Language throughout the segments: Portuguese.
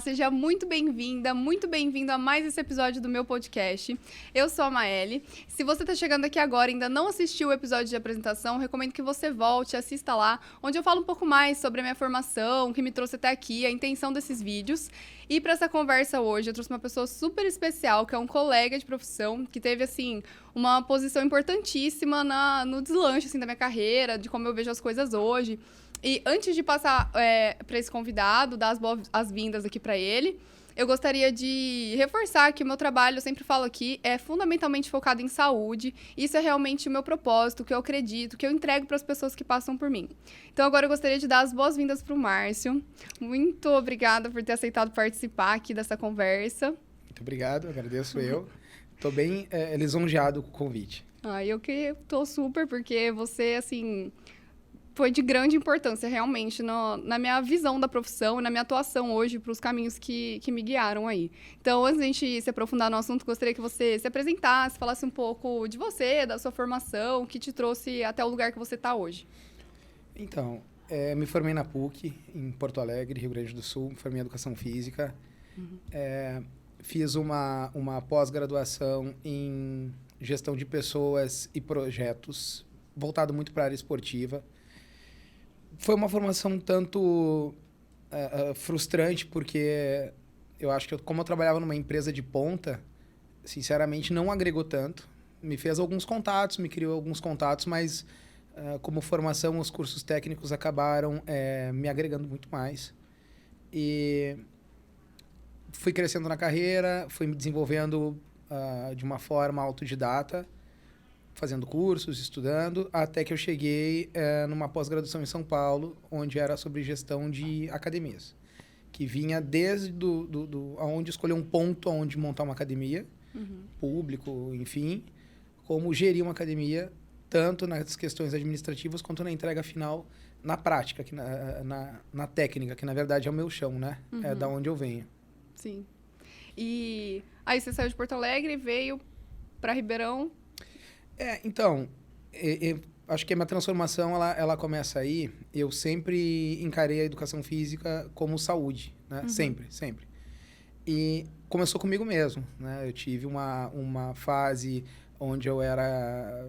seja muito bem-vinda, muito bem-vindo a mais esse episódio do meu podcast. Eu sou a Maeli. Se você está chegando aqui agora e ainda não assistiu o episódio de apresentação, recomendo que você volte, assista lá, onde eu falo um pouco mais sobre a minha formação, o que me trouxe até aqui, a intenção desses vídeos. E para essa conversa hoje, eu trouxe uma pessoa super especial, que é um colega de profissão, que teve, assim, uma posição importantíssima no deslanche, assim, da minha carreira, de como eu vejo as coisas hoje. E antes de passar para esse convidado, dar as boas-vindas aqui para ele, eu gostaria de reforçar que o meu trabalho, eu sempre falo aqui, é fundamentalmente focado em saúde. Isso é realmente o meu propósito, o que eu acredito, o que eu entrego para as pessoas que passam por mim. Então, agora eu gostaria de dar as boas-vindas para o Márcio. Muito obrigada por ter aceitado participar aqui dessa conversa. Muito obrigado, agradeço eu. Estou bem lisonjeado com o convite. Eu que estou super, porque você, assim, foi de grande importância, realmente, na minha visão da profissão e na minha atuação hoje para os caminhos que me guiaram aí. Então, antes de a gente se aprofundar no assunto, gostaria que você se apresentasse, falasse um pouco de você, da sua formação, o que te trouxe até o lugar que você está hoje. Então, me formei na PUC, em Porto Alegre, Rio Grande do Sul, formei em Educação Física. Fiz uma pós-graduação em Gestão de Pessoas e Projetos, voltado muito para a área esportiva. Foi uma formação um tanto frustrante, porque eu acho que como eu trabalhava numa empresa de ponta, sinceramente não agregou tanto. Me fez alguns contatos, me criou alguns contatos, mas como formação, os cursos técnicos acabaram me agregando muito mais. E fui crescendo na carreira, fui me desenvolvendo de uma forma autodidata, fazendo cursos, estudando, até que eu cheguei numa pós-graduação em São Paulo, onde era sobre gestão de academias, que vinha desde aonde escolher um ponto onde montar uma academia, público, enfim, como gerir uma academia, tanto nas questões administrativas quanto na entrega final, na prática, na técnica, que na verdade é o meu chão, né? É da onde eu venho. Sim. E aí você saiu de Porto Alegre e veio para Ribeirão. Então, acho que a minha transformação ela começa aí. Eu sempre encarei a educação física como saúde, né? Sempre. E começou comigo mesmo, né? Eu tive uma fase onde eu era...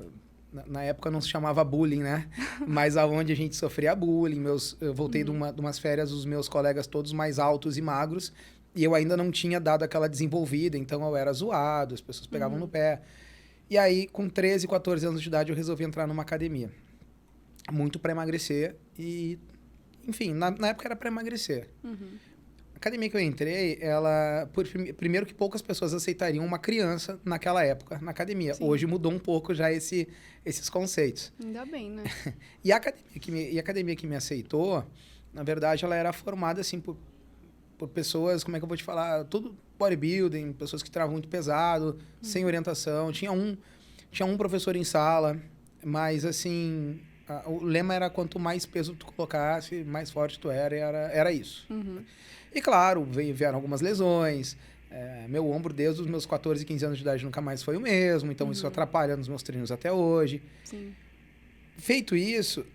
Na época não se chamava bullying, né? Mas aonde a gente sofria bullying. Eu voltei de umas férias, os meus colegas todos mais altos e magros, e eu ainda não tinha dado aquela desenvolvida, então eu era zoado, as pessoas pegavam no pé. E aí, com 13, 14 anos de idade, eu resolvi entrar numa academia. Muito para emagrecer e... Enfim, na época era para emagrecer. A academia que eu entrei, primeiro que poucas pessoas aceitariam uma criança naquela época na academia. Sim. Hoje mudou um pouco já esses conceitos. Ainda bem, né? E a academia que me aceitou, na verdade, ela era formada assim por pessoas, como é que eu vou te falar? Tudo bodybuilding, pessoas que travam muito pesado, sem orientação. Tinha um professor em sala, mas assim, o lema era quanto mais peso tu colocasse, mais forte tu era isso. E claro, vieram algumas lesões. Meu ombro, desde os meus 14, 15 anos de idade, nunca mais foi o mesmo. Então, isso atrapalha nos meus treinos até hoje. Sim. Feito isso,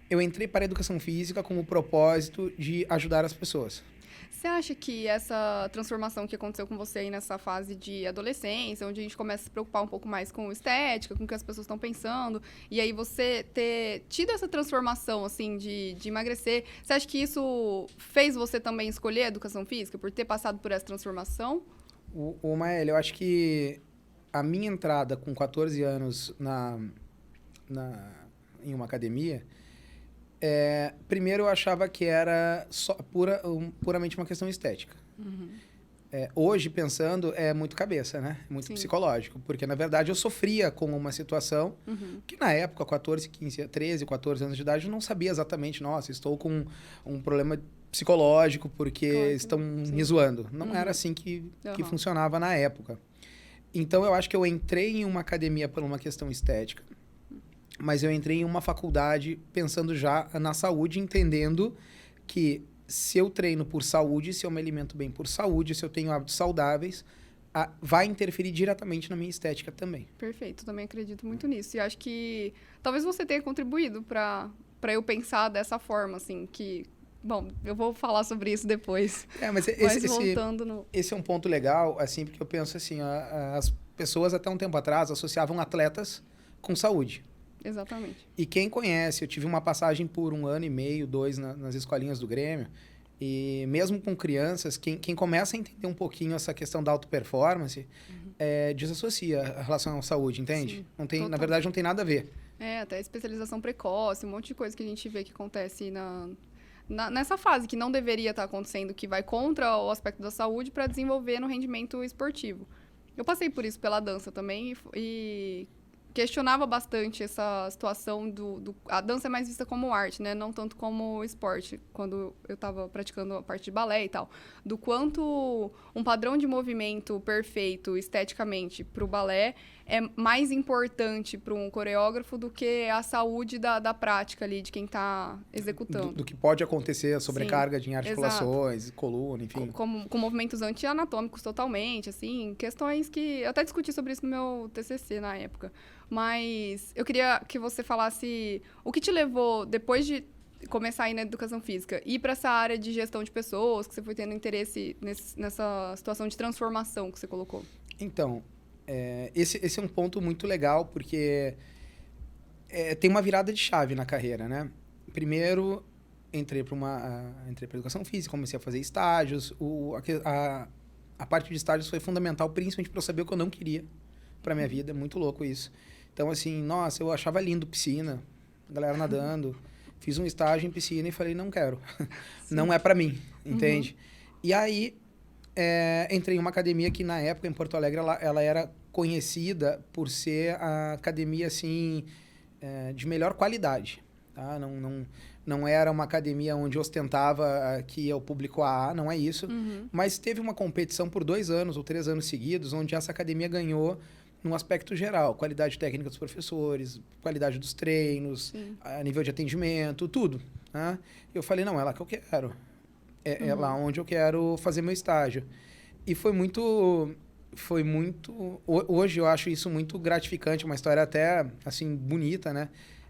eu entrei para a educação física com o propósito de ajudar as pessoas. Você acha que essa transformação que aconteceu com você aí nessa fase de adolescência, onde a gente começa a se preocupar um pouco mais com estética, com o que as pessoas estão pensando, e aí você ter tido essa transformação, assim, de emagrecer, você acha que isso fez você também escolher a educação física, por ter passado por essa transformação? Maeli, eu acho que a minha entrada com 14 anos em uma academia... primeiro eu achava que era puramente uma questão estética. Hoje, pensando, é muito cabeça, né? Muito psicológico. Porque, na verdade, eu sofria com uma situação que, na época, 13, 14 anos de idade, eu não sabia exatamente, nossa, estou com um problema psicológico porque estão me zoando. Não era assim que funcionava na época. Então, eu acho que eu entrei em uma academia por uma questão estética. Mas eu entrei em uma faculdade pensando já na saúde, entendendo que se eu treino por saúde, se eu me alimento bem por saúde, se eu tenho hábitos saudáveis, vai interferir diretamente na minha estética também. Perfeito, também acredito muito nisso. E acho que talvez você tenha contribuído para eu pensar dessa forma, assim, que Bom, eu vou falar sobre isso depois. Mas voltando no... esse é um ponto legal, assim, porque eu penso assim, as pessoas até um tempo atrás associavam atletas com saúde. Exatamente. E quem conhece, eu tive uma passagem por 1 ano e meio, 2 nas escolinhas do Grêmio, e mesmo com crianças, quem começa a entender um pouquinho essa questão da auto-performance, desassocia a relação à saúde, entende? Sim, Não tem, total. na verdade, não tem nada a ver. Até especialização precoce, um monte de coisa que a gente vê que acontece nessa fase que não deveria estar acontecendo, que vai contra o aspecto da saúde para desenvolver no rendimento esportivo. Eu passei por isso pela dança também e questionava bastante essa situação a dança é mais vista como arte, né? Não tanto como esporte, quando eu estava praticando a parte de balé e tal. Do quanto um padrão de movimento perfeito esteticamente para o balé é mais importante para um coreógrafo do que a saúde da prática ali, de quem está executando. Do que pode acontecer, a sobrecarga de articulações, exato. coluna, enfim. Com movimentos anti-anatômicos totalmente, assim, questões que... Eu até discuti sobre isso no meu TCC na época. Mas eu queria que você falasse o que te levou, depois de começar aí na educação física, ir para essa área de gestão de pessoas, que você foi tendo interesse nessa situação de transformação que você colocou. Então, esse é um ponto muito legal, porque tem uma virada de chave na carreira, né? Primeiro, entrei para educação física, comecei a fazer estágios. A parte de estágios foi fundamental, principalmente para eu saber o que eu não queria para minha vida. É muito louco isso. Então, assim, nossa, eu achava lindo piscina, galera nadando. Fiz um estágio em piscina e falei, não quero. Não é para mim, entende? E aí, entrei em uma academia que, na época, em Porto Alegre, ela era conhecida por ser a academia, assim, de melhor qualidade. Tá? Não era uma academia onde ostentava que é o público AA, não é isso. Mas teve uma competição por 2 anos ou 3 anos seguidos, onde essa academia ganhou num aspecto geral. Qualidade técnica dos professores, qualidade dos treinos, nível de atendimento, tudo. Né? Eu falei, não, é lá que eu quero. É lá onde eu quero fazer meu estágio. E foi muito... Hoje eu acho isso muito gratificante, uma história até, assim, bonita, né?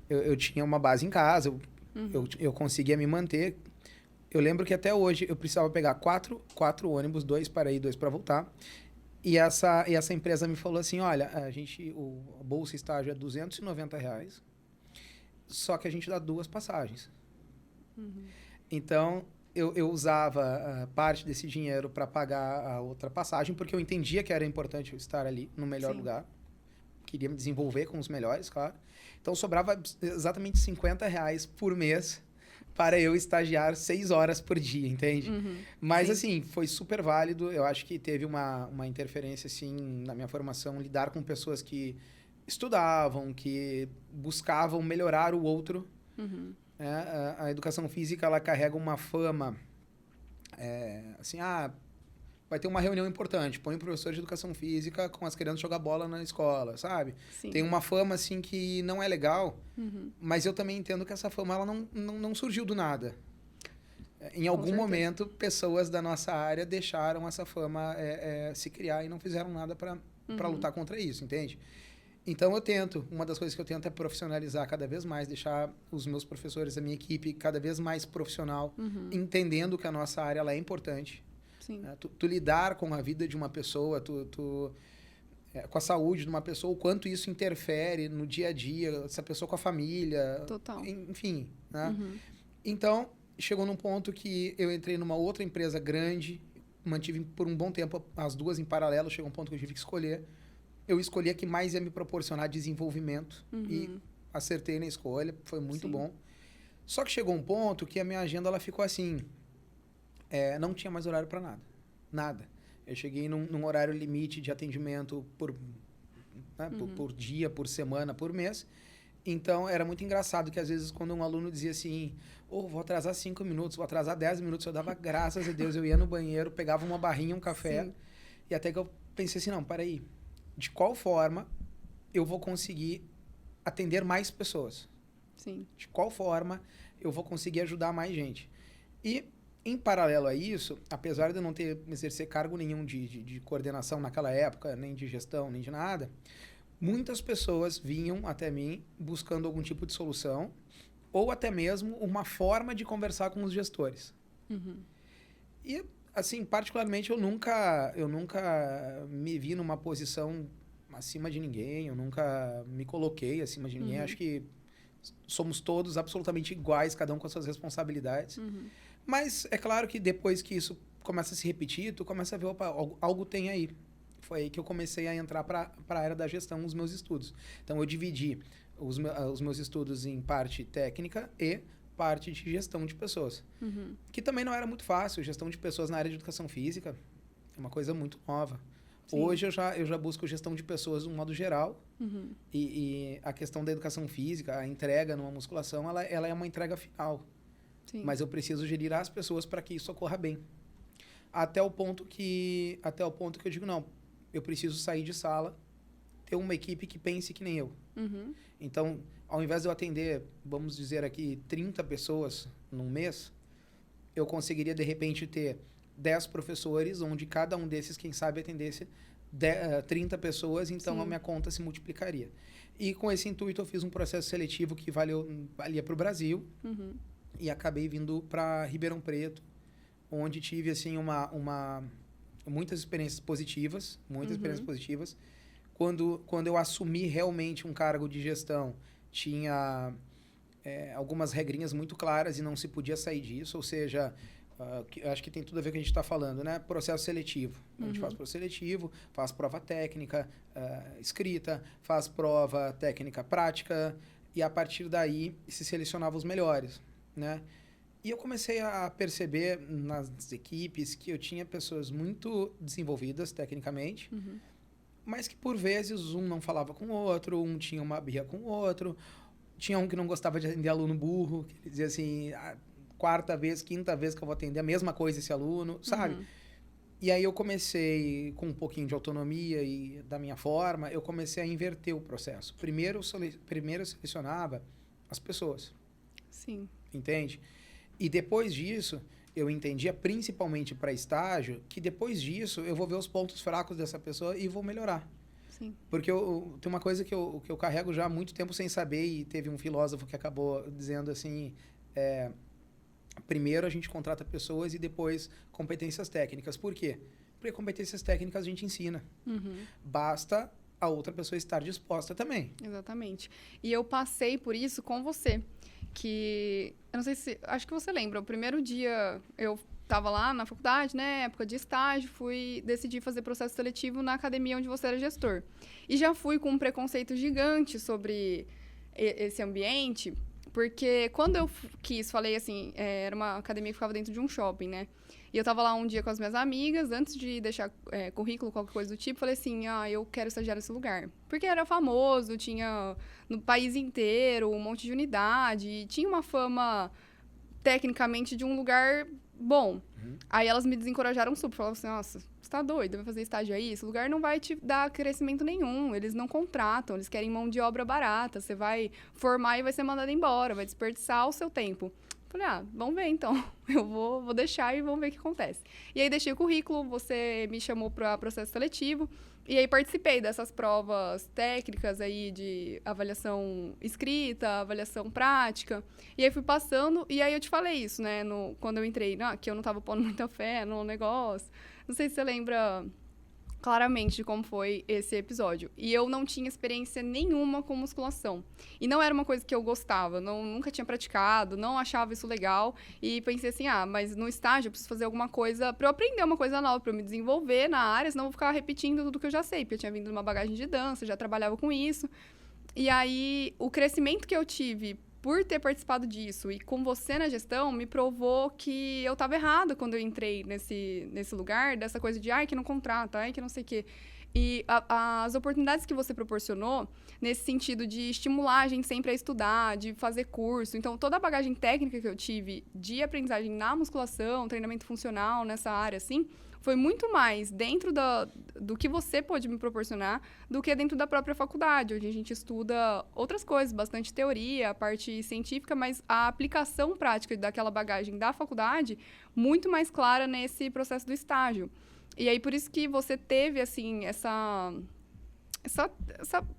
Eu tinha uma base em casa, eu conseguia me manter. Eu lembro que até hoje eu precisava pegar 4 ônibus, 2 para ir, 2 para voltar. E essa empresa me falou assim, olha, a bolsa estágio é R$290, só que a gente dá 2 passagens. Então, eu usava parte desse dinheiro para pagar a outra passagem, porque eu entendia que era importante eu estar ali no melhor lugar. Queria me desenvolver com os melhores, claro. Então, sobrava exatamente R$50 por mês para eu estagiar 6 horas por dia, entende? Mas, assim, foi super válido. Eu acho que teve uma interferência, assim, na minha formação, lidar com pessoas que estudavam, que buscavam melhorar o outro. A educação física, ela carrega uma fama, assim, vai ter uma reunião importante, põe o professor de educação física com as crianças jogar bola na escola, sabe? Sim. Tem uma fama, assim, que não é legal, mas eu também entendo que essa fama ela não surgiu do nada. Em algum momento, pessoas da nossa área deixaram essa fama se criar e não fizeram nada para lutar contra isso, entende? Então, uma das coisas que eu tento é profissionalizar cada vez mais, deixar os meus professores, a minha equipe, cada vez mais profissional, entendendo que a nossa área ela é importante. Sim. Tu lidar com a vida de uma pessoa, com a saúde de uma pessoa, o quanto isso interfere no dia a dia, essa pessoa com a família. Total. Enfim. Né? Então, chegou num ponto que eu entrei numa outra empresa grande, mantive por um bom tempo as 2 em paralelo, chegou um ponto que eu tive que escolher. Eu escolhi a que mais ia me proporcionar desenvolvimento e acertei na escolha, foi muito bom. Só que chegou um ponto que a minha agenda ela ficou assim, não tinha mais horário para nada. Nada. Eu cheguei num horário limite de atendimento por dia, por semana, por mês. Então, era muito engraçado que, às vezes, quando um aluno dizia assim, vou atrasar 5 minutos, vou atrasar 10 minutos, eu dava graças a Deus, eu ia no banheiro, pegava uma barrinha, um café, e até que eu pensei assim, não, peraí, de qual forma eu vou conseguir atender mais pessoas? Sim. De qual forma eu vou conseguir ajudar mais gente? E, em paralelo a isso, apesar de eu não exercer cargo nenhum de coordenação naquela época, nem de gestão, nem de nada, muitas pessoas vinham até mim buscando algum tipo de solução ou até mesmo uma forma de conversar com os gestores. E, assim, particularmente, eu nunca me vi numa posição acima de ninguém, eu nunca me coloquei acima de ninguém. Acho que somos todos absolutamente iguais, cada um com as suas responsabilidades. Mas é claro que depois que isso começa a se repetir, tu começa a ver, opa, algo tem aí. Foi aí que eu comecei a entrar para a área da gestão, os meus estudos. Então, eu dividi os meus estudos em parte técnica e parte de gestão de pessoas. Que também não era muito fácil. Gestão de pessoas na área de educação física é uma coisa muito nova. Sim. Hoje eu já busco gestão de pessoas de um modo geral. E a questão da educação física, a entrega numa musculação, ela é uma entrega final. Sim. Mas eu preciso gerir as pessoas para que isso ocorra bem. Até o ponto que eu digo, não, eu preciso sair de sala, ter uma equipe que pense que nem eu. Então, ao invés de eu atender, vamos dizer aqui, 30 pessoas num mês, eu conseguiria, de repente, ter 10 professores, onde cada um desses, quem sabe, atendesse 30 pessoas, então Sim. a minha conta se multiplicaria. E com esse intuito, eu fiz um processo seletivo que valia para o Brasil, e acabei vindo para Ribeirão Preto, onde tive assim, muitas experiências positivas, Quando eu assumi realmente um cargo de gestão, tinha algumas regrinhas muito claras e não se podia sair disso, ou seja, acho que tem tudo a ver com o que a gente está falando, né? Processo seletivo. A gente faz processo seletivo, faz prova técnica, escrita, faz prova técnica prática, e a partir daí se selecionava os melhores, né? E eu comecei a perceber nas equipes que eu tinha pessoas muito desenvolvidas tecnicamente, mas que por vezes um não falava com o outro, um tinha uma birra com o outro, tinha um que não gostava de atender aluno burro, que ele dizia assim, quarta vez, quinta vez que eu vou atender a mesma coisa esse aluno, sabe? E aí eu comecei, com um pouquinho de autonomia e da minha forma, eu comecei a inverter o processo. Primeiro eu selecionava as pessoas. Sim. Entende? E depois disso, eu entendia, principalmente para estágio, que depois disso eu vou ver os pontos fracos dessa pessoa e vou melhorar. Sim. Porque tem uma coisa que eu carrego já há muito tempo sem saber, e teve um filósofo que acabou dizendo assim, primeiro a gente contrata pessoas e depois competências técnicas. Por quê? Porque competências técnicas a gente ensina. Basta a outra pessoa estar disposta também. Exatamente. E eu passei por isso com você. Que, eu não sei se, acho que você lembra, o primeiro dia eu estava lá na faculdade, né, época de estágio, decidi fazer processo seletivo na academia onde você era gestor. E já fui com um preconceito gigante sobre esse ambiente, porque quando eu falei assim, era uma academia que ficava dentro de um shopping, né, e eu estava lá um dia com as minhas amigas, antes de deixar currículo, qualquer coisa do tipo, falei assim, eu quero estagiar nesse lugar. Porque era famoso, tinha no país inteiro um monte de unidade, tinha uma fama, tecnicamente, de um lugar bom. Aí elas me desencorajaram super, falavam assim, nossa, você tá doida, vai fazer estágio aí? Esse lugar não vai te dar crescimento nenhum, eles não contratam, eles querem mão de obra barata, você vai formar e vai ser mandado embora, vai desperdiçar o seu tempo. Falei, vamos ver então. Eu vou deixar e vamos ver o que acontece. E aí deixei o currículo, você me chamou para processo seletivo, e aí participei dessas provas técnicas aí de avaliação escrita, avaliação prática, e aí fui passando, e aí eu te falei isso, né, quando eu entrei, que eu não estava pondo muita fé no negócio. Não sei se você lembra claramente de como foi esse episódio. E eu não tinha experiência nenhuma com musculação. E não era uma coisa que eu gostava, nunca tinha praticado, não achava isso legal. E pensei assim, mas no estágio eu preciso fazer alguma coisa para eu aprender uma coisa nova, para eu me desenvolver na área, senão eu vou ficar repetindo tudo que eu já sei, porque eu tinha vindo de uma bagagem de dança, já trabalhava com isso. E aí, o crescimento que eu tive por ter participado disso e com você na gestão, me provou que eu estava errada quando eu entrei nesse lugar, dessa coisa de, que não contrata, que não sei o quê. E as oportunidades que você proporcionou, nesse sentido de estimular a gente sempre a estudar, de fazer curso. Então, toda a bagagem técnica que eu tive de aprendizagem na musculação, treinamento funcional, nessa área, assim, foi muito mais dentro do que você pôde me proporcionar do que dentro da própria faculdade, onde a gente estuda outras coisas, bastante teoria, a parte científica, mas a aplicação prática daquela bagagem da faculdade muito mais clara nesse processo do estágio. E aí, por isso que você teve, assim,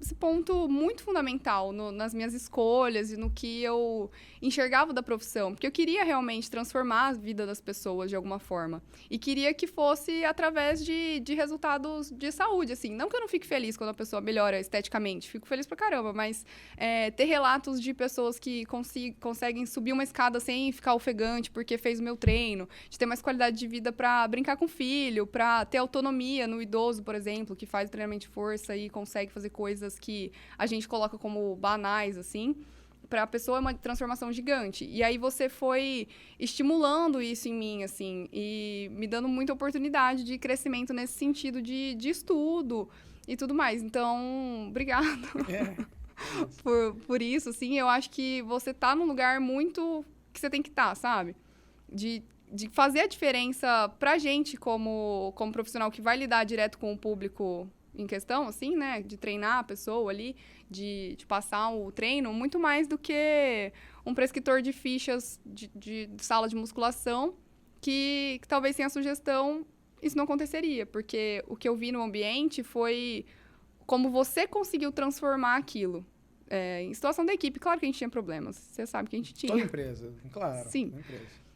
esse ponto muito fundamental nas minhas escolhas e no que eu enxergava da profissão. Porque eu queria realmente transformar a vida das pessoas de alguma forma. E queria que fosse através de resultados de saúde, assim. Não que eu não fique feliz quando a pessoa melhora esteticamente. Fico feliz pra caramba. Mas ter relatos de pessoas que conseguem subir uma escada sem ficar ofegante porque fez o meu treino. De ter mais qualidade de vida pra brincar com o filho. Pra ter autonomia no idoso, por exemplo, que faz treinamento de força e consegue fazer coisas que a gente coloca como banais, assim, para a pessoa é uma transformação gigante. E aí você foi estimulando isso em mim, assim, e me dando muita oportunidade de crescimento nesse sentido de estudo e tudo mais. Então, obrigada por isso, assim. Eu acho que você tá num lugar muito que você tem que estar, sabe? De fazer a diferença pra gente como profissional que vai lidar direto com o público em questão, assim, né? De treinar a pessoa ali, de passar o treino, muito mais do que um prescritor de fichas de sala de musculação, que talvez sem a sugestão isso não aconteceria, porque o que eu vi no ambiente foi como você conseguiu transformar aquilo. Em situação da equipe, claro que a gente tinha problemas, você sabe que a gente tinha. Toda empresa, claro. Sim. Toda empresa.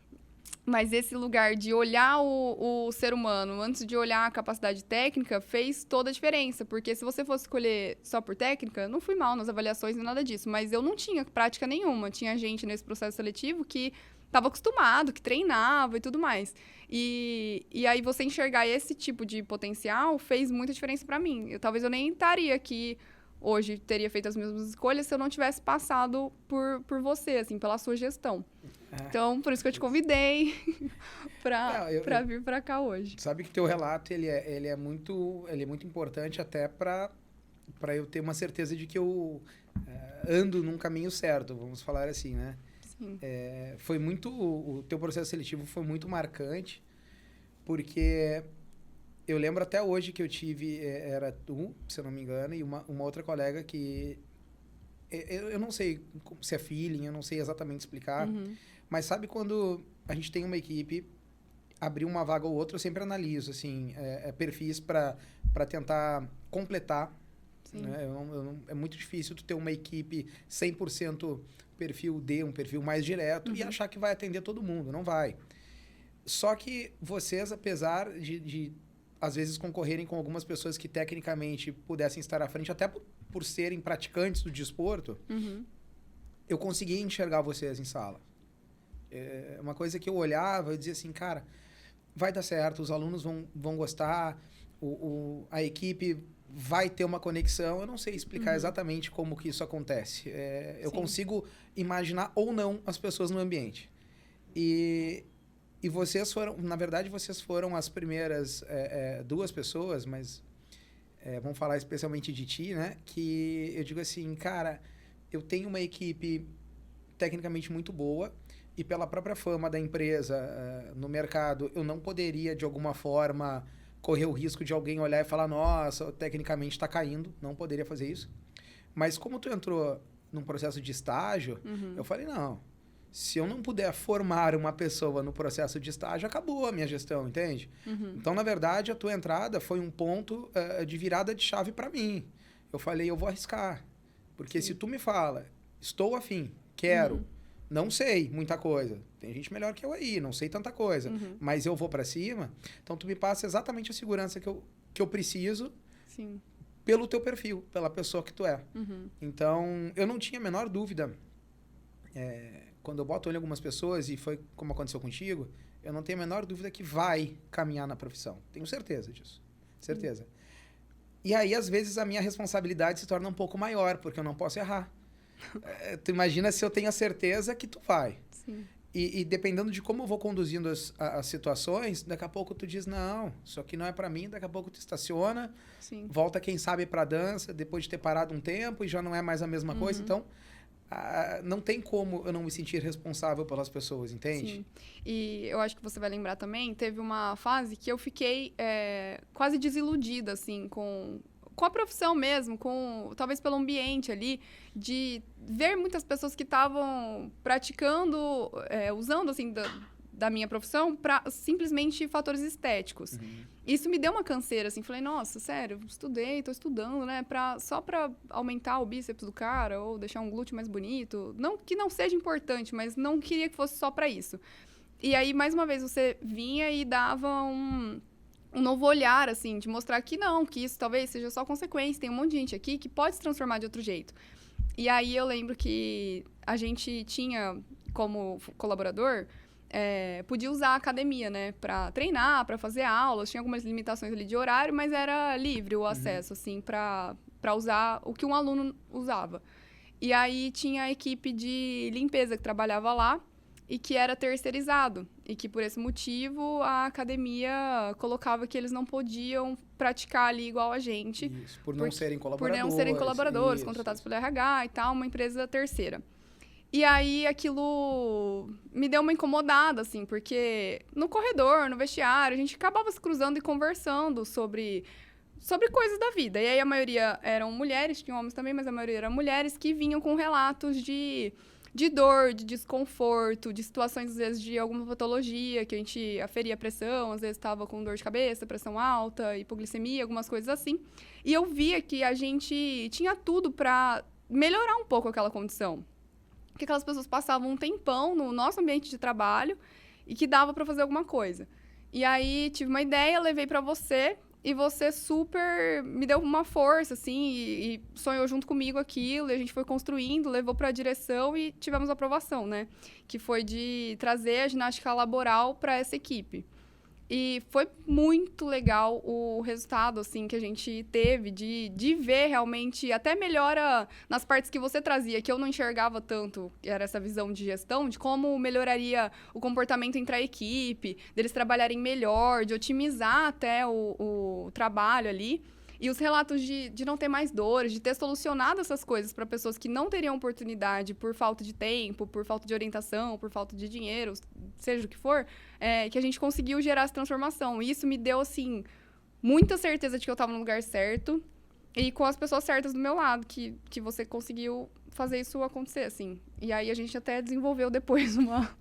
Mas esse lugar de olhar o ser humano antes de olhar a capacidade técnica fez toda a diferença. Porque se você fosse escolher só por técnica, não fui mal nas avaliações nem nada disso. Mas eu não tinha prática nenhuma. Tinha gente nesse processo seletivo que estava acostumado, que treinava e tudo mais. E aí você enxergar esse tipo de potencial fez muita diferença para mim. Talvez eu nem estaria aqui hoje, teria feito as mesmas escolhas se eu não tivesse passado por você, assim, pela sua gestão. Então, por isso que eu te convidei para vir para cá hoje. Sabe que teu relato ele é muito importante até para eu ter uma certeza de que eu ando num caminho certo, vamos falar assim, né? Sim. Foi muito o teu processo seletivo foi muito marcante, porque eu lembro até hoje que eu tive era tu, se eu não me engano, e uma outra colega que eu não sei se é feeling, eu não sei exatamente explicar. Uhum. Mas sabe quando a gente tem uma equipe, abrir uma vaga ou outra, eu sempre analiso, assim, perfis para tentar completar. Né? É muito difícil tu ter uma equipe 100% perfil D, um perfil mais direto, e achar que vai atender todo mundo. Não vai. Só que vocês, apesar de às vezes, concorrerem com algumas pessoas que tecnicamente pudessem estar à frente, até por serem praticantes do desporto, eu conseguia enxergar vocês em sala. É uma coisa que eu olhava, eu dizia assim, cara, vai dar certo, os alunos vão gostar, a equipe vai ter uma conexão. Eu não sei explicar exatamente como que isso acontece. Eu consigo imaginar ou não as pessoas no ambiente. E vocês foram, na verdade, vocês foram as primeiras duas pessoas, mas vamos falar especialmente de ti, né? Que eu digo assim, cara, eu tenho uma equipe tecnicamente muito boa, e pela própria fama da empresa no mercado, eu não poderia, de alguma forma, correr o risco de alguém olhar e falar, nossa, tecnicamente está caindo. Não poderia fazer isso. Mas como tu entrou num processo de estágio, eu falei, não, se eu não puder formar uma pessoa no processo de estágio, acabou a minha gestão, entende? Então, na verdade, a tua entrada foi um ponto de virada de chave para mim. Eu falei, eu vou arriscar. Porque se tu me fala, estou afim, quero... Não sei muita coisa. Tem gente melhor que eu aí, não sei tanta coisa. Mas eu vou para cima. Então, tu me passa exatamente a segurança que eu preciso pelo teu perfil, pela pessoa que tu é. Então, eu não tinha a menor dúvida. Quando eu boto olho em algumas pessoas, e foi como aconteceu contigo, eu não tenho a menor dúvida que vai caminhar na profissão. Tenho certeza disso. Certeza. E aí, às vezes, a minha responsabilidade se torna um pouco maior, porque eu não posso errar. Tu imagina se eu tenho a certeza que tu vai. Sim. E dependendo de como eu vou conduzindo as situações, daqui a pouco tu diz, não, isso aqui não é para mim, daqui a pouco tu estaciona, volta quem sabe pra dança, depois de ter parado um tempo e já não é mais a mesma coisa. Então, não tem como eu não me sentir responsável pelas pessoas, entende? Sim. E eu acho que você vai lembrar também, teve uma fase que eu fiquei quase desiludida, assim, com a profissão mesmo, talvez pelo ambiente ali, de ver muitas pessoas que estavam praticando, usando, assim, da minha profissão para simplesmente fatores estéticos. Isso me deu uma canseira, assim. Falei, nossa, sério, tô estudando, né? Só pra aumentar o bíceps do cara ou deixar um glúteo mais bonito. Não que não seja importante, mas não queria que fosse só pra isso. E aí, mais uma vez, você vinha e dava um novo olhar, assim, de mostrar que não, que isso talvez seja só consequência. Tem um monte de gente aqui que pode se transformar de outro jeito. E aí, eu lembro que a gente tinha, como colaborador, podia usar a academia, né? Pra treinar, pra fazer aulas. Tinha algumas limitações ali de horário, mas era livre o acesso, assim, pra usar o que um aluno usava. E aí, tinha a equipe de limpeza que trabalhava lá, e que era terceirizado. E que, por esse motivo, a academia colocava que eles não podiam praticar ali igual a gente. Isso, por não serem colaboradores. Por não serem colaboradores, isso, contratados pelo RH e tal, uma empresa terceira. E aí, aquilo me deu uma incomodada, assim, porque no corredor, no vestiário, a gente acabava se cruzando e conversando sobre coisas da vida. E aí, a maioria eram mulheres, tinha homens também, mas a maioria eram mulheres que vinham com relatos de dor, de desconforto, de situações, às vezes, de alguma patologia, que a gente aferia a pressão, às vezes estava com dor de cabeça, pressão alta, hipoglicemia, algumas coisas assim. E eu via que a gente tinha tudo para melhorar um pouco aquela condição. Que aquelas pessoas passavam um tempão no nosso ambiente de trabalho e que dava para fazer alguma coisa. E aí, tive uma ideia, levei para você... E você super me deu uma força, assim, e sonhou junto comigo aquilo, e a gente foi construindo, levou para a direção e tivemos aprovação, né? Que foi de trazer a ginástica laboral para essa equipe. E foi muito legal o resultado, assim, que a gente teve de ver realmente até melhora nas partes que você trazia, que eu não enxergava tanto, que era essa visão de gestão, de como melhoraria o comportamento entre a equipe, deles trabalharem melhor, de otimizar até o trabalho ali. E os relatos de não ter mais dores, de ter solucionado essas coisas para pessoas que não teriam oportunidade por falta de tempo, por falta de orientação, por falta de dinheiro, seja o que for, que a gente conseguiu gerar essa transformação. E isso me deu, assim, muita certeza de que eu estava no lugar certo e com as pessoas certas do meu lado, que você conseguiu fazer isso acontecer, assim. E aí a gente até desenvolveu depois uma...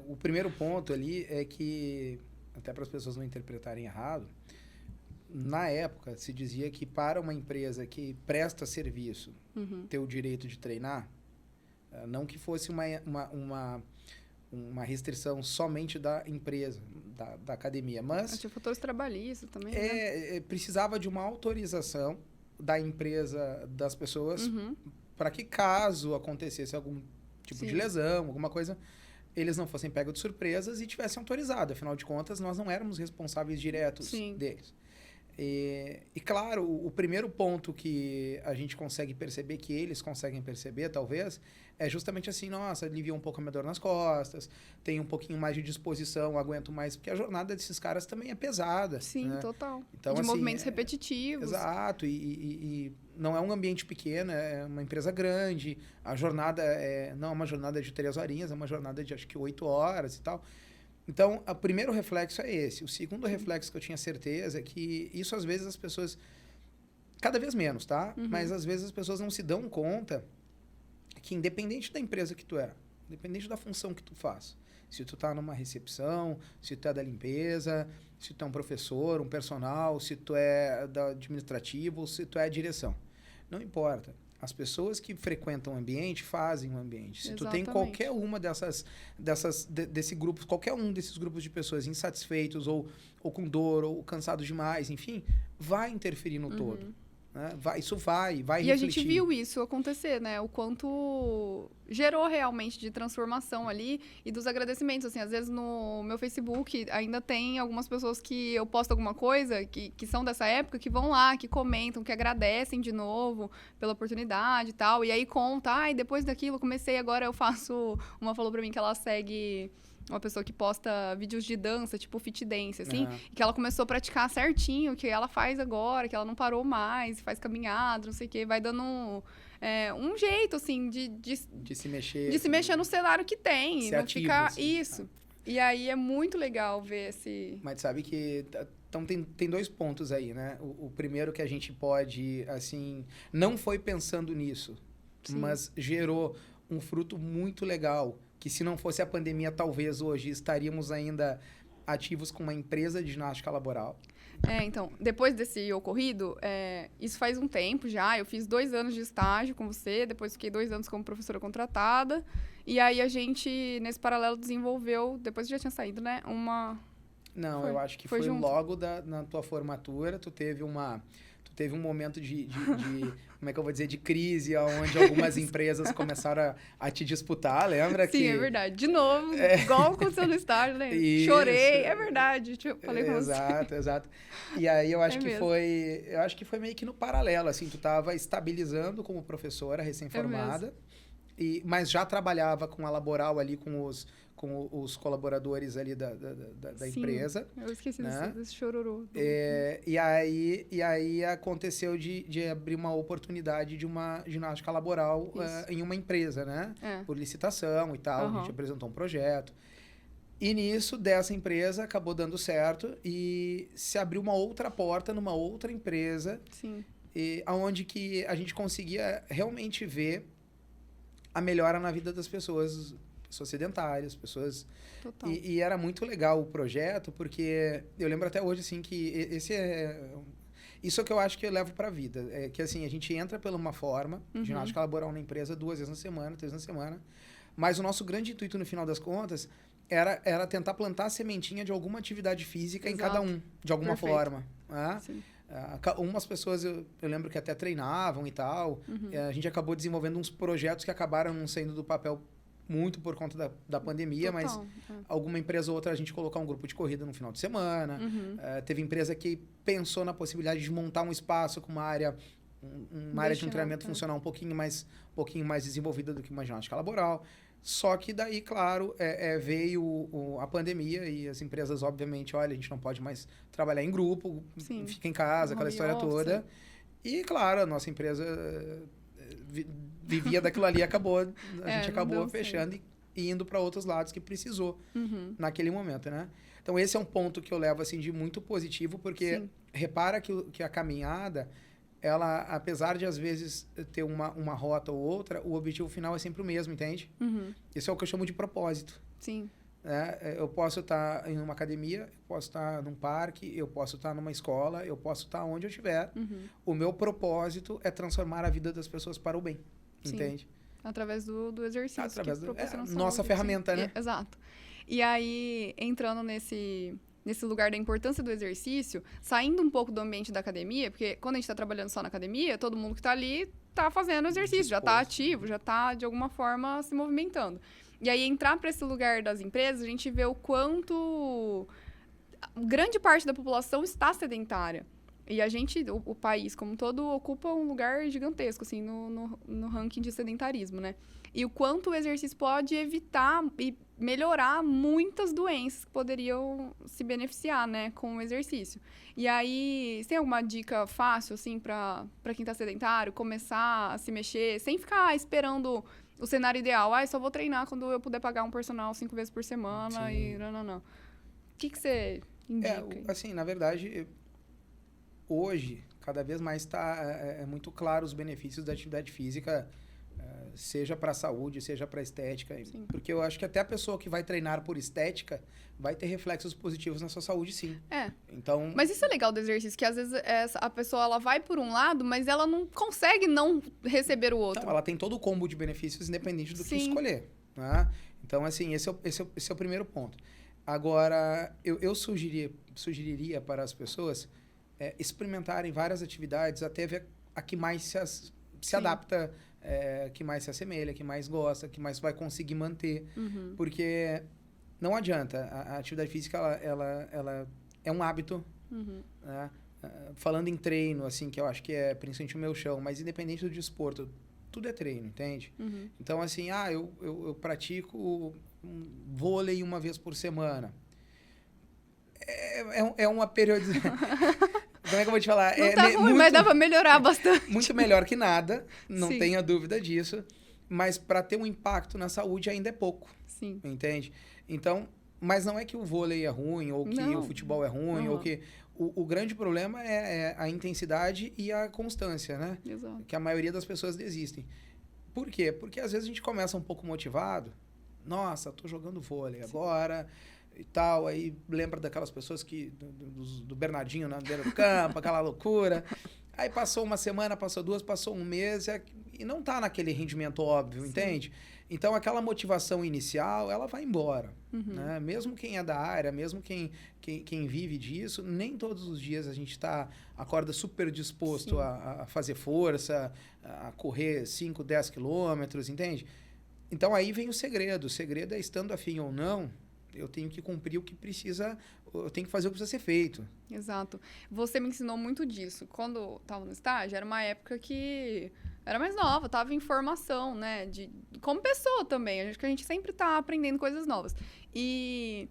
O primeiro ponto ali é que, até para as pessoas não interpretarem errado, na época, se dizia que para uma empresa que presta serviço ter o direito de treinar, não que fosse uma restrição somente da empresa, da academia, mas... Tinha fatores trabalhistas também, né? Precisava de uma autorização da empresa, das pessoas, para que caso acontecesse algum tipo de lesão, alguma coisa, eles não fossem pegos de surpresas e tivessem autorizado. Afinal de contas, nós não éramos responsáveis diretos deles. E claro, o primeiro ponto que a gente consegue perceber, que eles conseguem perceber, talvez, é justamente assim, nossa, alivia um pouco a minha dor nas costas, tem um pouquinho mais de disposição, aguento mais, porque a jornada desses caras também é pesada. Sim, né? Total. Então, de assim, movimentos repetitivos. Exato, e não é um ambiente pequeno, é uma empresa grande, a jornada não é uma jornada de 3 horinhas, é uma jornada de acho que 8 horas e tal. Então, o primeiro reflexo é esse. O segundo reflexo que eu tinha certeza é que isso, às vezes, as pessoas... Cada vez menos, tá? Mas, às vezes, as pessoas não se dão conta que, independente da empresa que tu é, independente da função que tu faz, se tu tá numa recepção, se tu é da limpeza, se tu é um professor, um personal, se tu é da administrativo, se tu é a direção. Não importa. As pessoas que frequentam o ambiente fazem o ambiente. Se tu tem qualquer uma desse grupo, qualquer um desses grupos de pessoas insatisfeitos ou com dor ou cansados demais, enfim, vai interferir no todo. Né? Isso vai refletir. E a gente viu isso acontecer, né? O quanto gerou realmente de transformação ali e dos agradecimentos. Assim, às vezes no meu Facebook ainda tem algumas pessoas que eu posto alguma coisa que são dessa época, que vão lá, que comentam, que agradecem de novo pela oportunidade e tal. E aí conta, depois daquilo comecei, agora eu faço... Uma falou pra mim que ela segue... Uma pessoa que posta vídeos de dança, tipo fit dance, assim, e que ela começou a praticar certinho, que ela faz agora, que ela não parou mais, faz caminhada, não sei o quê, vai dando um jeito, assim, de se mexer. De se mexer no cenário que tem, e não ativo, ficar... assim, Isso. E aí é muito legal ver esse... Mas sabe que... Então, tem 2 pontos aí, né? O primeiro que a gente pode, assim... Não foi pensando nisso, mas gerou um fruto muito legal que se não fosse a pandemia, talvez hoje estaríamos ainda ativos com uma empresa de ginástica laboral. Então, depois desse ocorrido, isso faz um tempo já, eu fiz 2 anos de estágio com você, depois fiquei 2 anos como professora contratada, e aí a gente, nesse paralelo, desenvolveu, depois que já tinha saído, né, Não, Foi. eu acho que Foi foi junto. logo na tua formatura, tu teve um momento de como é que eu vou dizer, de crise, onde algumas empresas começaram a te disputar, lembra? Sim, é verdade. De novo, igual aconteceu no estágio, né? Isso. Chorei, é verdade. Falei com você. Exato. E aí eu acho mesmo. eu acho que foi meio que no paralelo, assim, tu estava estabilizando como professora recém-formada, mas já trabalhava com a laboral ali com os colaboradores ali da Sim, empresa. Eu esqueci né? desse chororô. E aí aconteceu de abrir uma oportunidade de uma ginástica laboral em uma empresa, né? Por licitação e tal. A gente apresentou um projeto. E nisso, dessa empresa, acabou dando certo e se abriu uma outra porta numa outra empresa. Sim. Onde que a gente conseguia realmente ver a melhora na vida das pessoas sedentárias, pessoas... Total. E era muito legal o projeto, porque eu lembro até hoje, assim, que isso é o que eu acho que eu levo pra vida. É que, assim, a gente entra pela uma forma, ginástica laboral na empresa 2 vezes na semana, 3 vezes na semana, mas o nosso grande intuito, no final das contas, era tentar plantar a sementinha de alguma atividade física em cada um, de alguma forma. Né? Sim. Umas pessoas, eu lembro que até treinavam e tal. A gente acabou desenvolvendo uns projetos que acabaram não saindo do papel muito por conta da pandemia, Total. mas alguma empresa ou outra a gente colocar um grupo de corrida no final de semana. Teve empresa que pensou na possibilidade de montar um espaço com uma área de um treinamento funcional um pouquinho mais desenvolvida do que uma ginástica laboral. Só que daí, claro, veio a pandemia e as empresas, obviamente, olha, a gente não pode mais trabalhar em grupo, Sim. fica em casa, aquela história toda. E, claro, a nossa empresa vivia daquilo ali, a gente acabou fechando e indo para outros lados que precisou naquele momento, né? Então, esse é um ponto que eu levo, assim, de muito positivo, porque repara que a caminhada, ela, apesar de, às vezes, ter uma rota ou outra, o objetivo final é sempre o mesmo, entende? Isso é o que eu chamo de propósito. Sim. Eu posso estar em uma academia, eu posso estar num parque, eu posso estar numa escola, eu posso estar onde eu estiver. O meu propósito é transformar a vida das pessoas para o bem, entende? Através do exercício. Através da nossa ferramenta, né? Exato. E aí, entrando nesse lugar da importância do exercício, saindo um pouco do ambiente da academia, porque quando a gente está trabalhando só na academia, todo mundo que está ali está fazendo exercício, já está ativo, já está, de alguma forma, se movimentando. E aí, entrar para esse lugar das empresas, a gente vê o quanto grande parte da população está sedentária. E a gente, o país como um todo, ocupa um lugar gigantesco, assim, no ranking de sedentarismo, né? E o quanto o exercício pode evitar e melhorar muitas doenças que poderiam se beneficiar, né, com o exercício. E aí, você tem alguma dica fácil, assim, para quem tá sedentário, começar a se mexer, sem ficar esperando o cenário ideal? Só vou treinar quando eu puder pagar um personal 5 vezes por semana e não. O que você indica? Assim, na verdade, hoje, cada vez mais é muito claro os benefícios da atividade física, seja para a saúde, seja para a estética. Sim. Porque eu acho que até a pessoa que vai treinar por estética vai ter reflexos positivos na sua saúde, sim. Então... Mas isso é legal do exercício, que às vezes a pessoa ela vai por um lado, mas ela não consegue não receber o outro. Não, ela tem todo o combo de benefícios independente do que escolher. Né? Então, assim, esse é o primeiro ponto. Agora, eu sugeriria para as pessoas experimentarem várias atividades até ver a que mais se adapta, que mais se assemelha, que mais gosta, que mais vai conseguir manter. Porque não adianta. A atividade física, ela é um hábito. Né? Falando em treino, assim, que eu acho que é principalmente o meu chão, mas independente do desporto, tudo é treino, entende? Então, assim, eu pratico vôlei 1 vez por semana. É uma periodização. Como é que eu vou te falar? Não tá ruim, mas dá pra melhorar bastante. Muito melhor que nada, não tenha dúvida disso. Mas para ter um impacto na saúde ainda é pouco. Sim. Entende? Então, mas não é que o vôlei é ruim, ou que o futebol é ruim, ou que... O grande problema é a intensidade e a constância, né? Exato. Que a maioria das pessoas desistem. Por quê? Porque às vezes a gente começa um pouco motivado, Nossa, tô jogando vôlei agora e tal. Aí lembra daquelas pessoas que do Bernardinho na beira do campo, aquela loucura. Aí passou uma semana, passou duas, passou um mês e não tá naquele rendimento óbvio, entende? Então aquela motivação inicial, ela vai embora. Né? Mesmo quem é da área, mesmo quem vive disso, nem todos os dias a gente acorda super disposto a fazer força, a correr 5, 10 quilômetros, entende? Então aí vem o segredo. O segredo é, estando afim ou não, eu tenho que cumprir o que precisa, eu tenho que fazer o que precisa ser feito. Exato. Você me ensinou muito disso. Quando eu estava no estágio, era uma época que era mais nova, estava em formação, né? Como pessoa também. Acho que a gente sempre está aprendendo coisas novas. E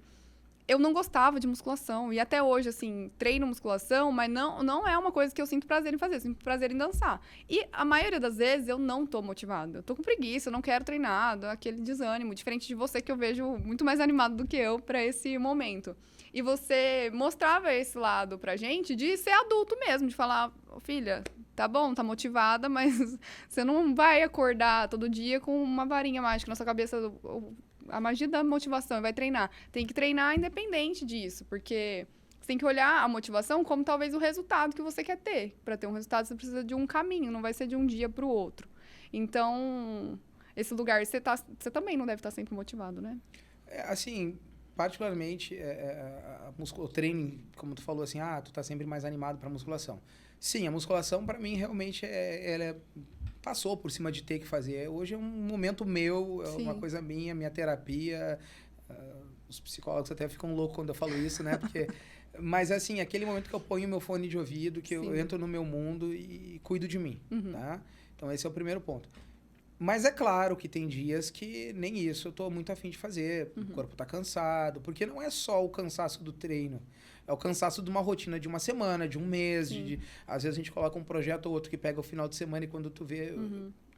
eu não gostava de musculação. E até hoje, assim, treino musculação, mas não é uma coisa que eu sinto prazer em fazer. Eu sinto prazer em dançar. E a maioria das vezes eu não tô motivada. Eu tô com preguiça, eu não quero treinar, dá aquele desânimo. Diferente de você, que eu vejo muito mais animado do que eu para esse momento. E você mostrava esse lado pra gente de ser adulto mesmo, de falar, filha, tá bom, tá motivada, mas você não vai acordar todo dia com uma varinha mágica na sua cabeça, a magia da motivação, e vai treinar. Tem que treinar independente disso, porque você tem que olhar a motivação como talvez o resultado que você quer ter. Para ter um resultado, você precisa de um caminho, não vai ser de um dia pro outro. Então, esse lugar, você também não deve estar sempre motivado, né? Assim, particularmente, o treino, como tu falou assim, tu tá sempre mais animado para musculação. Sim, a musculação para mim realmente passou por cima de ter que fazer. Hoje é um momento meu, é uma coisa minha terapia. Os psicólogos até ficam loucos quando eu falo isso, né? Mas assim, aquele momento que eu ponho meu fone de ouvido, que eu entro no meu mundo e cuido de mim, tá? Então esse é o primeiro ponto. Mas é claro que tem dias que nem isso eu tô muito afim de fazer. O corpo tá cansado. Porque não é só o cansaço do treino. É o cansaço de uma rotina de uma semana, de um mês. Às vezes a gente coloca um projeto ou outro que pega o final de semana e quando tu vê,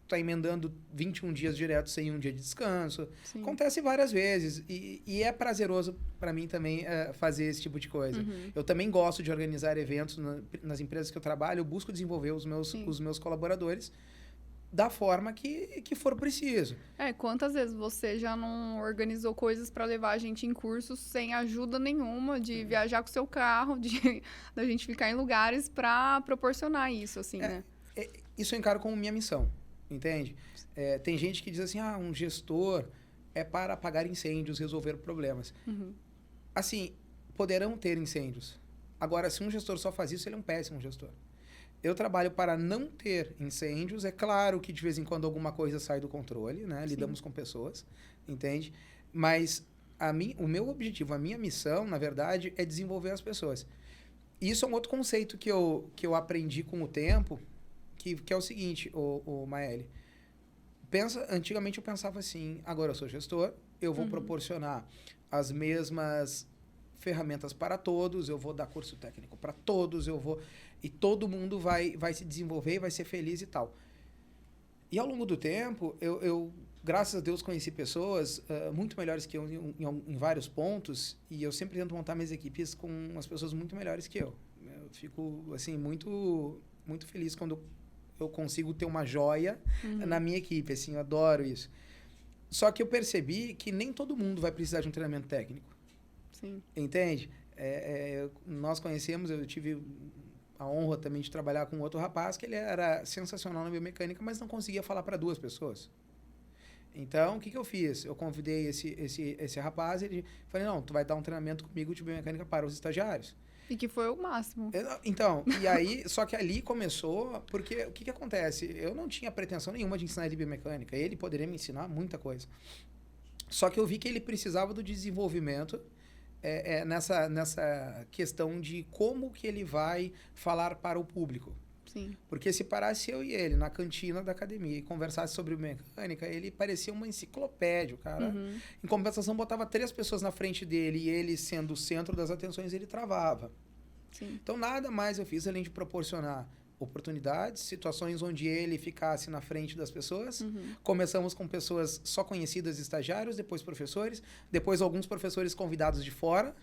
tá emendando 21 dias direto sem um dia de descanso. Acontece várias vezes. E é prazeroso para mim também fazer esse tipo de coisa. Eu também gosto de organizar eventos nas empresas que eu trabalho. Eu busco desenvolver os meus colaboradores da forma que for preciso. Quantas vezes você já não organizou coisas para levar a gente em cursos sem ajuda nenhuma, de viajar com o seu carro, da gente ficar em lugares para proporcionar isso, assim, né? Isso eu encaro como minha missão, entende? Tem gente que diz assim, um gestor é para apagar incêndios, resolver problemas. Assim, poderão ter incêndios. Agora, se um gestor só faz isso, ele é um péssimo gestor. Eu trabalho para não ter incêndios. É claro que de vez em quando alguma coisa sai do controle, né? Lidamos com pessoas, entende? Mas o meu objetivo, a minha missão, na verdade, é desenvolver as pessoas. E isso é um outro conceito que eu aprendi com o tempo, que é o seguinte, o Maeli. Antigamente eu pensava assim, agora eu sou gestor, eu vou proporcionar as mesmas ferramentas para todos, eu vou dar curso técnico para todos, e todo mundo vai se desenvolver, vai ser feliz e tal. E ao longo do tempo, eu graças a Deus, conheci pessoas muito melhores que eu em vários pontos, e eu sempre tento montar minhas equipes com umas pessoas muito melhores que eu. Eu fico assim, muito, muito feliz quando eu consigo ter uma joia na minha equipe, assim, eu adoro isso. Só que eu percebi que nem todo mundo vai precisar de um treinamento técnico. Sim. Entende? Nós conhecemos, eu tive a honra também de trabalhar com outro rapaz que ele era sensacional na biomecânica, mas não conseguia falar para duas pessoas. Então, o que eu fiz? Eu convidei esse rapaz e falei, não, tu vai dar um treinamento comigo de biomecânica para os estagiários. E que foi o máximo. Então, e aí, só que ali começou, porque o que acontece? Eu não tinha pretensão nenhuma de ensinar ele biomecânica, ele poderia me ensinar muita coisa. Só que eu vi que ele precisava do desenvolvimento nessa questão de como que ele vai falar para o público. Sim. Porque se parasse eu e ele na cantina da academia e conversasse sobre mecânica, ele parecia uma enciclopédia, cara. Em compensação, botava 3 pessoas na frente dele e ele, sendo o centro das atenções, ele travava. Sim. Então, nada mais eu fiz além de proporcionar oportunidades, situações onde ele ficasse na frente das pessoas. Começamos com pessoas só conhecidas, estagiários, depois professores, depois alguns professores convidados de fora,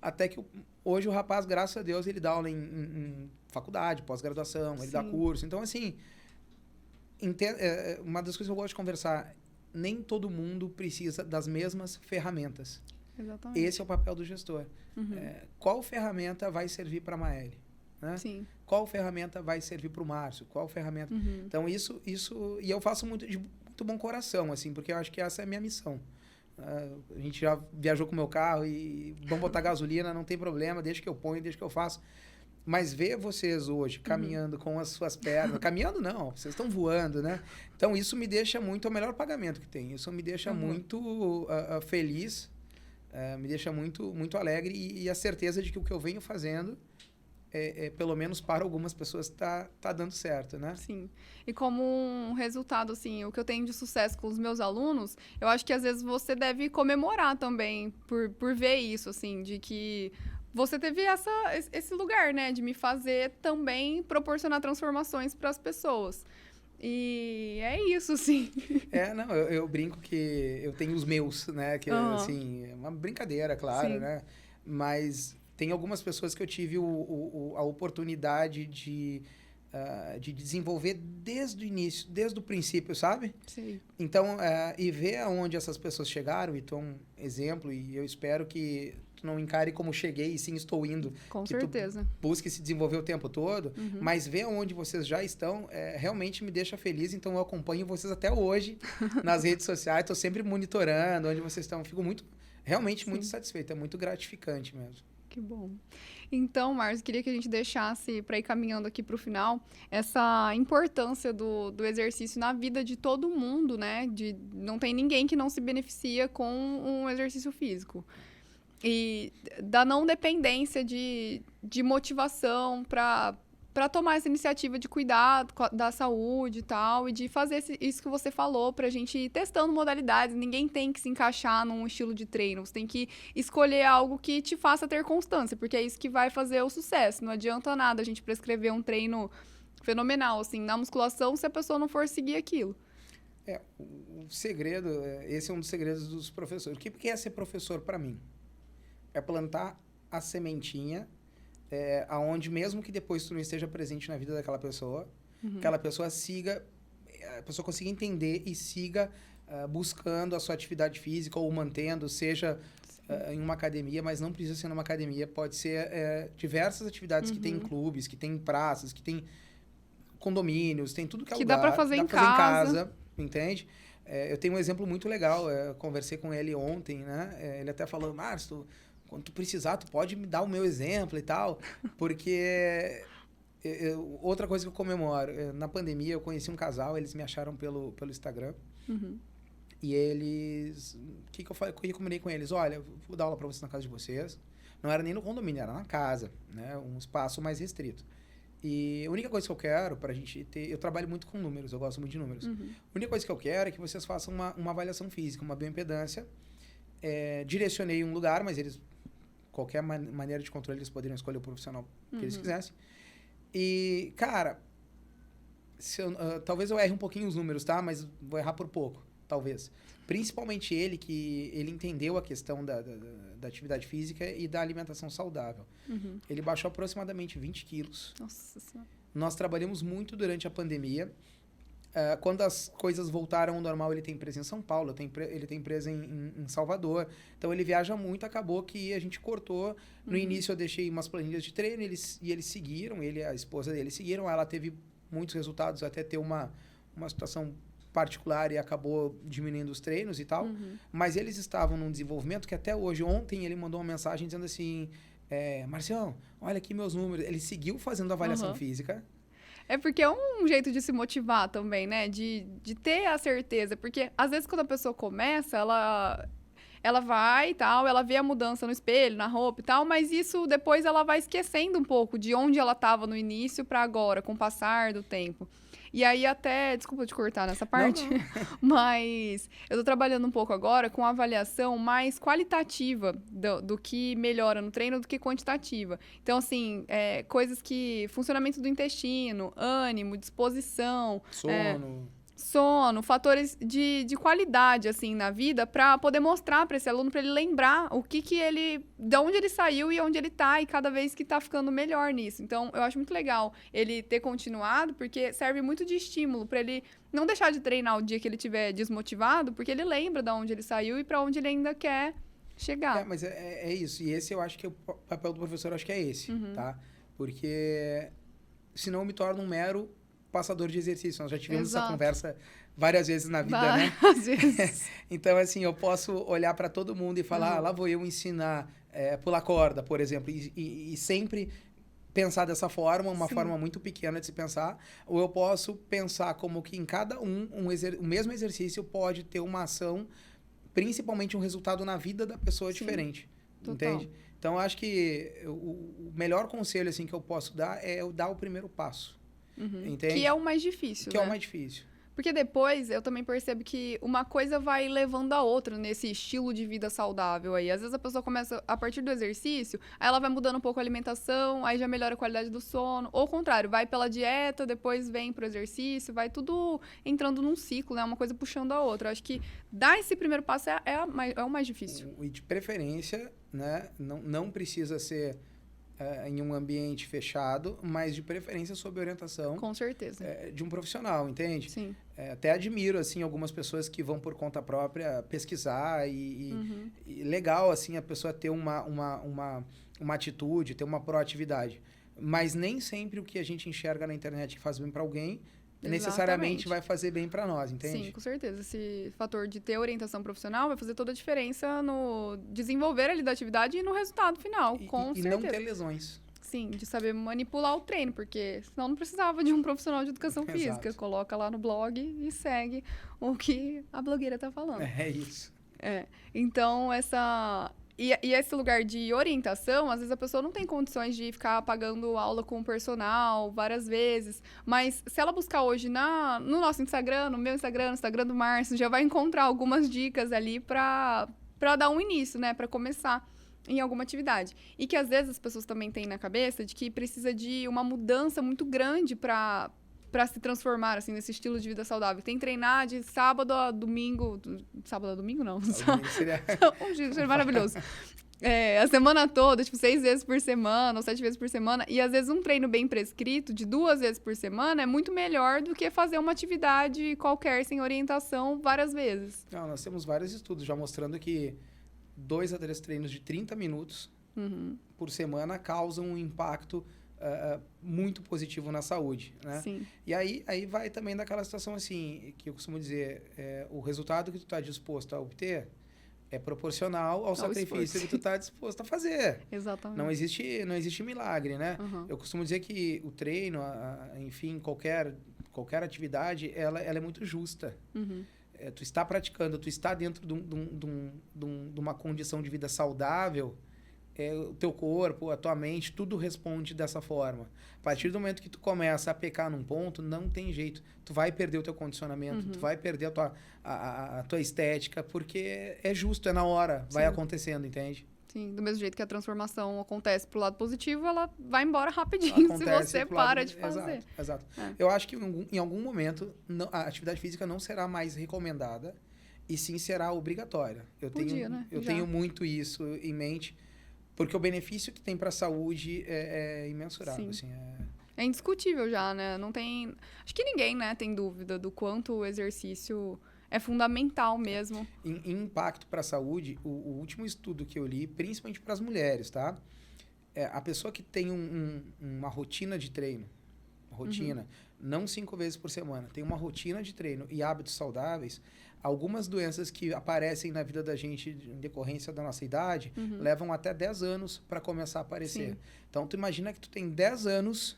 até que hoje o rapaz, graças a Deus, ele dá aula em faculdade, pós-graduação, ele dá curso. Então, assim, uma das coisas que eu gosto de conversar, nem todo mundo precisa das mesmas ferramentas. Exatamente. Esse é o papel do gestor. Qual ferramenta vai servir para a Maeli? Né? Sim. Qual ferramenta vai servir para o Márcio? Qual ferramenta... Então, isso... E eu faço de muito bom coração, assim, porque eu acho que essa é a minha missão. A gente já viajou com o meu carro e vamos botar gasolina, não tem problema, deixa que eu ponho, deixa que eu faço. Mas ver vocês hoje caminhando com as suas pernas... Caminhando não, vocês estão voando, né? Então, isso me deixa muito... É o melhor pagamento que tem. Isso me deixa muito feliz, me deixa muito, muito alegre e a certeza de que o que eu venho fazendo... pelo menos para algumas pessoas, tá dando certo, né? Sim. E como um resultado, assim, o que eu tenho de sucesso com os meus alunos, eu acho que às vezes você deve comemorar também por ver isso, assim, de que você teve esse lugar, né? De me fazer também proporcionar transformações para as pessoas. E é isso, sim. Não, eu brinco que eu tenho os meus, né? Que, assim, é uma brincadeira, claro, né? Mas... Tem algumas pessoas que eu tive a oportunidade de desenvolver desde o início, desde o princípio, sabe? Sim. Então, e ver aonde essas pessoas chegaram, e tu é um exemplo, e eu espero que tu não encare como cheguei e sim estou indo. Com que certeza. Tu busque se desenvolver o tempo todo, mas ver aonde vocês já estão realmente me deixa feliz, então eu acompanho vocês até hoje nas redes sociais, estou sempre monitorando onde vocês estão, fico realmente muito satisfeito, é muito gratificante mesmo. Que bom. Então, Márcio, queria que a gente deixasse, para ir caminhando aqui para o final, essa importância do exercício na vida de todo mundo, né? Não tem ninguém que não se beneficia com um exercício físico. E da não dependência de motivação para tomar essa iniciativa de cuidar da saúde e tal, e de fazer isso que você falou, pra gente ir testando modalidades. Ninguém tem que se encaixar num estilo de treino, você tem que escolher algo que te faça ter constância, porque é isso que vai fazer o sucesso. Não adianta nada a gente prescrever um treino fenomenal, assim, na musculação, se a pessoa não for seguir aquilo. O segredo, esse é um dos segredos dos professores. O que é ser professor para mim? É plantar a sementinha aonde mesmo que depois tu não esteja presente na vida daquela pessoa, aquela pessoa siga, a pessoa consiga entender e siga buscando a sua atividade física ou mantendo, seja em uma academia, mas não precisa ser numa academia, pode ser diversas atividades que tem em clubes, que tem em praças, que tem condomínios, tem tudo que é lugar. Dá para fazer em casa, entende? Eu tenho um exemplo muito legal, eu conversei com ele ontem, né? Ele até falou, Márcio, quando tu precisar, tu pode me dar o meu exemplo e tal, porque outra coisa que eu comemoro, na pandemia eu conheci um casal, eles me acharam pelo Instagram, e eles, o que eu combinei com eles? Olha, eu vou dar aula para vocês na casa de vocês, não era nem no condomínio, era na casa, né? Um espaço mais restrito. E a única coisa que eu quero pra gente ter... Eu trabalho muito com números, eu gosto muito de números. A única coisa que eu quero é que vocês façam uma avaliação física, uma bioimpedância. Direcionei um lugar, mas eles... Qualquer maneira de controle, eles poderiam escolher o profissional que eles quisessem. E, cara... talvez eu erre um pouquinho os números, tá? Mas vou errar por pouco, talvez. Principalmente ele, que ele entendeu a questão da atividade física e da alimentação saudável. Ele baixou aproximadamente 20 quilos. Nossa Senhora. Nós trabalhamos muito durante a pandemia. Quando as coisas voltaram ao normal, ele tem empresa em São Paulo, ele tem empresa em Salvador. Então, ele viaja muito. Acabou que a gente cortou. No início, eu deixei umas planilhas de treino e eles seguiram. Ele e a esposa dele seguiram. Ela teve muitos resultados, até ter uma situação particular e acabou diminuindo os treinos e tal. Mas eles estavam num desenvolvimento que até hoje, ontem, ele mandou uma mensagem dizendo assim, Marcião, olha aqui meus números. Ele seguiu fazendo avaliação física. É porque é um jeito de se motivar também, né? De ter a certeza. Porque, às vezes, quando a pessoa começa, ela vai e tal, ela vê a mudança no espelho, na roupa e tal, mas isso depois ela vai esquecendo um pouco de onde ela estava no início para agora, com o passar do tempo. E aí até, desculpa te cortar nessa parte, não. Mas eu tô trabalhando um pouco agora com avaliação mais qualitativa do que melhora no treino do que quantitativa. Então, assim, coisas que... Funcionamento do intestino, ânimo, disposição... Sono... sono, fatores de qualidade, assim, na vida, para poder mostrar para esse aluno, para ele lembrar de onde ele saiu e onde ele tá, e cada vez que tá ficando melhor nisso. Então, eu acho muito legal ele ter continuado, porque serve muito de estímulo para ele não deixar de treinar o dia que ele estiver desmotivado, porque ele lembra de onde ele saiu e para onde ele ainda quer chegar. Mas é isso. E esse eu acho que o papel do professor, eu acho que é esse, tá? Porque senão eu me torno um mero passador de exercício. Nós já tivemos essa conversa várias vezes na vida, né? Várias vezes. Então, assim, eu posso olhar para todo mundo e falar, lá vou eu ensinar pular corda, por exemplo, e sempre pensar dessa forma, uma forma muito pequena de se pensar, ou eu posso pensar como que em cada o mesmo exercício pode ter uma ação, principalmente um resultado na vida da pessoa diferente, entende? Então, eu acho que o melhor conselho assim que eu posso dar é eu dar o primeiro passo. Entende? Que é o mais difícil, Que né? é o mais difícil. Porque depois eu também percebo que uma coisa vai levando a outra nesse estilo de vida saudável aí. Às vezes a pessoa começa a partir do exercício, aí ela vai mudando um pouco a alimentação, aí já melhora a qualidade do sono. Ou ao contrário, vai pela dieta, depois vem pro exercício, vai tudo entrando num ciclo, né? Uma coisa puxando a outra. Eu acho que dar esse primeiro passo é o mais difícil. E de preferência, né? Não precisa ser em um ambiente fechado, mas de preferência sob orientação. Com certeza. De um profissional, entende? Sim. Até admiro, assim, algumas pessoas que vão por conta própria pesquisar e legal, assim, a pessoa ter uma atitude, ter uma proatividade. Mas nem sempre o que a gente enxerga na internet que faz bem para alguém necessariamente vai fazer bem para nós, entende? Sim, com certeza. Esse fator de ter orientação profissional vai fazer toda a diferença no desenvolver ali da atividade e no resultado final, com certeza. E não ter lesões. Sim, de saber manipular o treino, porque senão não precisava de um profissional de educação física. Exato. Coloca lá no blog e segue o que a blogueira tá falando. É isso. Então, E esse lugar de orientação, às vezes a pessoa não tem condições de ficar pagando aula com o personal várias vezes. Mas se ela buscar hoje no nosso Instagram, no meu Instagram, no Instagram do Márcio, já vai encontrar algumas dicas ali para dar um início, né? Para começar em alguma atividade. E que às vezes as pessoas também têm na cabeça de que precisa de uma mudança muito grande para se transformar, assim, nesse estilo de vida saudável. Tem que treinar de sábado a domingo... Sábado a domingo, não. Seria... Um dia seria maravilhoso. A semana toda, tipo, 6 vezes por semana ou 7 vezes por semana. E, às vezes, um treino bem prescrito, de 2 vezes por semana, é muito melhor do que fazer uma atividade qualquer, sem orientação, várias vezes. Não, nós temos vários estudos já mostrando que 2 a 3 treinos de 30 minutos por semana causam um impacto muito positivo na saúde, né? Sim. E aí vai também daquela situação assim, que eu costumo dizer, o resultado que tu está disposto a obter é proporcional ao sacrifício esforço que tu está disposto a fazer. Exatamente. Não existe milagre, né? Eu costumo dizer que o treino, enfim, qualquer atividade, ela é muito justa. Tu está praticando, tu está dentro de uma condição de vida saudável, o teu corpo, a tua mente, tudo responde dessa forma. A partir do momento que tu começa a pecar num ponto, não tem jeito. Tu vai perder o teu condicionamento, tu vai perder a tua estética, porque é justo, é na hora, vai acontecendo, entende? Sim, do mesmo jeito que a transformação acontece pro lado positivo, ela vai embora rapidinho se você para de fazer. Exato. Eu acho que em algum momento a atividade física não será mais recomendada e sim será obrigatória. Eu tenho muito isso em mente. Porque o benefício que tem para a saúde é imensurável. Assim, É indiscutível já, né? Não tem... Acho que ninguém, né, tem dúvida do quanto o exercício é fundamental mesmo. Em impacto para a saúde, o último estudo que eu li, principalmente para as mulheres, tá? A pessoa que tem uma rotina de treino, não 5 vezes por semana, tem uma rotina de treino e hábitos saudáveis, algumas doenças que aparecem na vida da gente em decorrência da nossa idade levam até 10 anos para começar a aparecer. Sim. Então, tu imagina que tu tem 10 anos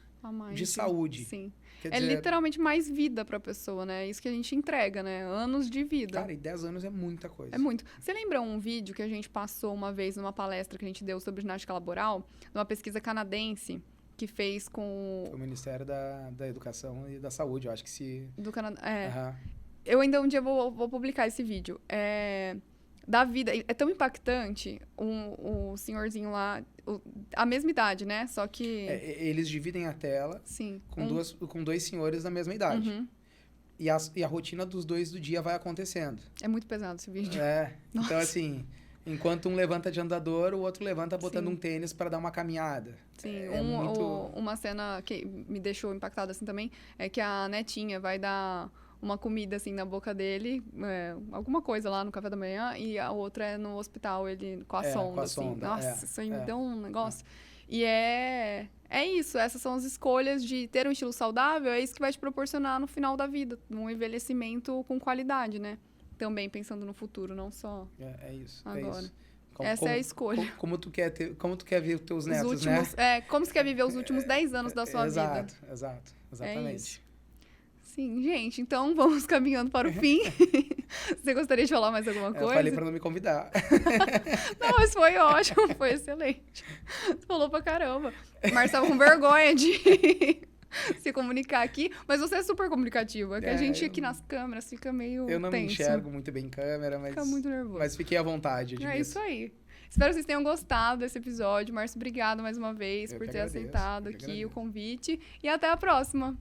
de saúde. Sim. Quer dizer, literalmente mais vida para a pessoa, né? Isso que a gente entrega, né? Anos de vida. Cara, e 10 anos é muita coisa. É muito. Você lembra um vídeo que a gente passou uma vez numa palestra que a gente deu sobre ginástica laboral? Numa pesquisa canadense que fez com... Foi o Ministério da Educação e da Saúde, eu acho que se... Do Canadá, Eu ainda um dia vou publicar esse vídeo. Da vida. É tão impactante o senhorzinho lá, a mesma idade, né? Só que... eles dividem a tela com 2 senhores da mesma idade. e a rotina dos dois do dia vai acontecendo. É muito pesado esse vídeo. Então, Nossa. assim, enquanto um levanta de andador, o outro levanta botando Sim. um tênis para dar uma caminhada. Sim, muito... uma cena que me deixou impactada assim também é que a netinha vai dar uma comida assim na boca dele, alguma coisa lá no café da manhã, e a outra é no hospital, ele com a sonda, assim. sonda, Nossa, isso aí me deu um negócio. E é isso, essas são as escolhas de ter um estilo saudável, é isso que vai te proporcionar no final da vida, um envelhecimento com qualidade, né? Também pensando no futuro, não só É isso. agora. É isso. Essa é a escolha. Como tu quer ver os teus netos, né? Como você quer viver os últimos 10 anos da sua vida. Exatamente. É isso. Sim, gente, então vamos caminhando para o fim. Você gostaria de falar mais alguma coisa? Eu falei para não me convidar. Não, mas foi ótimo, foi excelente. Você falou pra caramba. O Marcos estava com vergonha de se comunicar aqui, mas você é super comunicativo. É que a gente aqui nas câmeras fica meio Eu não tenso. me enxergo muito bem em câmera, mas... Fica muito nervoso. Mas fiquei à vontade. É isso aí. Espero que vocês tenham gostado desse episódio. Márcio, obrigado mais uma vez por ter aceitado aqui o convite. E até a próxima.